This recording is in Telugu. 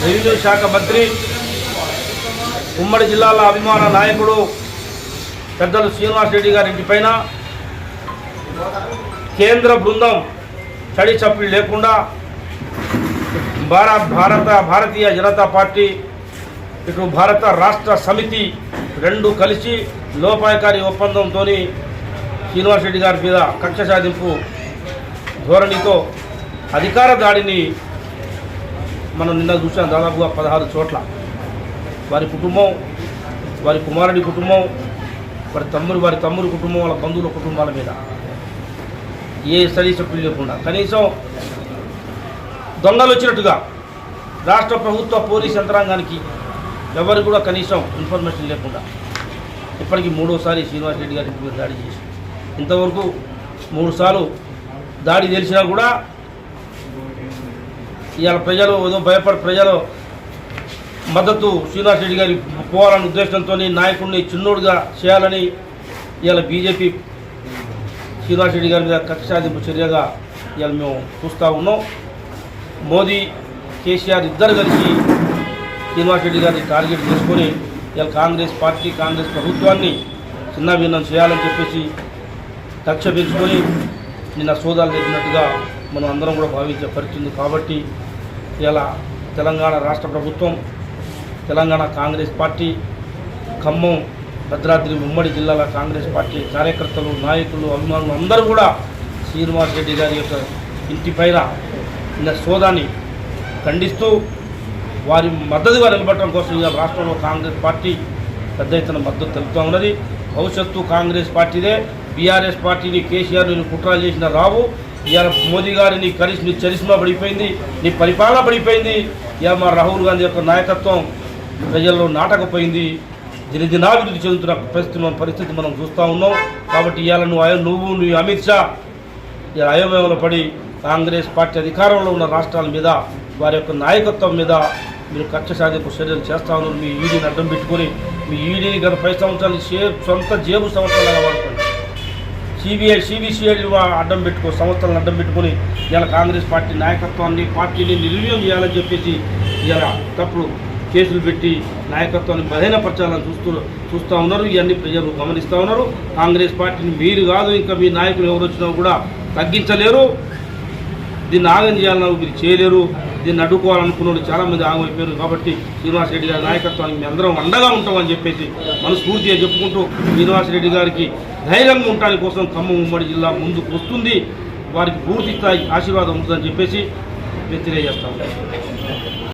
రెవెన్యూ శాఖ మంత్రి ఉమ్మడి జిల్లాల అభిమాన నాయకుడు పెద్దలు శ్రీనివాస్ రెడ్డి గారి ఇంటిపైన కేంద్ర బృందం చడి చప్పుడు లేకుండా భారతీయ జనతా పార్టీ ఇటు భారత రాష్ట్ర సమితి రెండు కలిసి లోపాయకారి ఒప్పందంతో శ్రీనివాస్ రెడ్డి గారి మీద కక్ష సాధింపు ధోరణితో అధికార దాడిని మనం నిన్న చూసాం. దాదాపుగా 16 చోట్ల వారి కుటుంబం, వారి కుమారుడి కుటుంబం, వారి తమ్ముడి కుటుంబం, వాళ్ళ బంధువుల కుటుంబాల మీద ఏ స్టడీ సభ్యులు లేకుండా కనీసం దొంగలు వచ్చినట్టుగా రాష్ట్ర ప్రభుత్వ పోలీస్ యంత్రాంగానికి ఎవరికి కూడా కనీసం ఇన్ఫర్మేషన్ లేకుండా ఇప్పటికీ 3వసారి శ్రీనివాస్ రెడ్డి గారి మీద దాడి చేసి ఇంతవరకు 3 సార్లు దాడి తెలిసినా కూడా ఇవాళ ప్రజలు ఏదో ప్రజలు మద్దతు శ్రీనివాస్ రెడ్డి గారి పోవాలనే ఉద్దేశంతో నాయకుడిని చిన్నోడుగా చేయాలని ఇవాళ బీజేపీ శ్రీనివాస్ రెడ్డి గారి మీద కక్ష సాధింపు చర్యగా ఇవాళ మేము చూస్తూ ఉన్నాం. మోదీ, కేసీఆర్ ఇద్దరు కలిసి శ్రీనివాస్ రెడ్డి గారిని టార్గెట్ చేసుకొని ఇవాళ కాంగ్రెస్ పార్టీ, కాంగ్రెస్ ప్రభుత్వాన్ని చిన్నభిన్నం చేయాలని చెప్పేసి కక్ష పెంచుకొని నిన్న సోదాలు తెచ్చినట్టుగా మనం అందరం కూడా భావించే పరిస్థితి. కాబట్టి ఇలా తెలంగాణ రాష్ట్ర ప్రభుత్వం, తెలంగాణ కాంగ్రెస్ పార్టీ, ఖమ్మం, భద్రాద్రి ఉమ్మడి జిల్లాల కాంగ్రెస్ పార్టీ కార్యకర్తలు, నాయకులు, అభిమానులు అందరూ కూడా శ్రీనివాస్ రెడ్డి గారి యొక్క ఇంటిపైన నిన్న సోదాన్ని ఖండిస్తూ వారి మద్దతుగా నిలబడటం కోసం ఇవాళ రాష్ట్రంలో కాంగ్రెస్ పార్టీ పెద్ద ఎత్తున మద్దతు తెలుపుతూ ఉన్నది. భవిష్యత్తు కాంగ్రెస్ పార్టీదే. బీఆర్ఎస్ పార్టీని కేసీఆర్ని కుట్రలు చేసిన రావు. ఇవాళ మోదీ గారిని కలిసి నీ చరిష్మా పడిపోయింది, నీ పరిపాలన పడిపోయింది. ఇవాళ మా రాహుల్ గాంధీ యొక్క నాయకత్వం ప్రజల్లో నాటకపోయింది. దినదినాభివృద్ధి చెందుతున్న పరిస్థితి మనం చూస్తూ ఉన్నాం. కాబట్టి ఇవాళ నువ్వు అమిత్ షా ఇలా అయోమయంలో పడి కాంగ్రెస్ పార్టీ అధికారంలో ఉన్న రాష్ట్రాల మీద, వారి యొక్క నాయకత్వం మీద మీరు కక్ష సాధింపు చర్యలు చేస్తూ ఉన్నారు. మీ ఈడీని అడ్డం పెట్టుకొని, మీ ఈడీని గత 10 సంవత్సరాలు సొంత జేబు సంవత్సరాలుగా వాడుకోండి. సిబిసిఐడి అడ్డం సంస్థలను అడ్డం పెట్టుకొని ఇలా కాంగ్రెస్ పార్టీ నాయకత్వాన్ని, పార్టీని నిర్వీర్యం చేయాలని చెప్పేసి ఇలా తప్పుడు కేసులు పెట్టి నాయకత్వాన్ని బలహీనపరచాలని చూస్తూ ఉన్నారు. ఇవన్నీ ప్రజలు గమనిస్తూ ఉన్నారు. కాంగ్రెస్ పార్టీని మీరు కాదు, ఇంకా మీ నాయకులు ఎవరు వచ్చినా కూడా తగ్గించలేరు. దీన్ని ఆగం చేయాలన్నా మీరు చేయలేరు. దీన్ని అడ్డుకోవాలనుకున్న చాలామంది ఆగమైపోయారు. కాబట్టి శ్రీనివాస్ రెడ్డి గారి నాయకత్వానికి మేము అందరం అండగా ఉంటామని చెప్పేసి మనస్ఫూర్తిగా చెప్పుకుంటూ శ్రీనివాస్ రెడ్డి గారికి ధైర్యంగా ఉండడానికి కోసం ఖమ్మం ఉమ్మడి జిల్లా ముందుకు వస్తుంది. వారికి పూర్తి స్థాయి ఆశీర్వాదం ఉంటుందని చెప్పేసి తెలియజేస్తాము.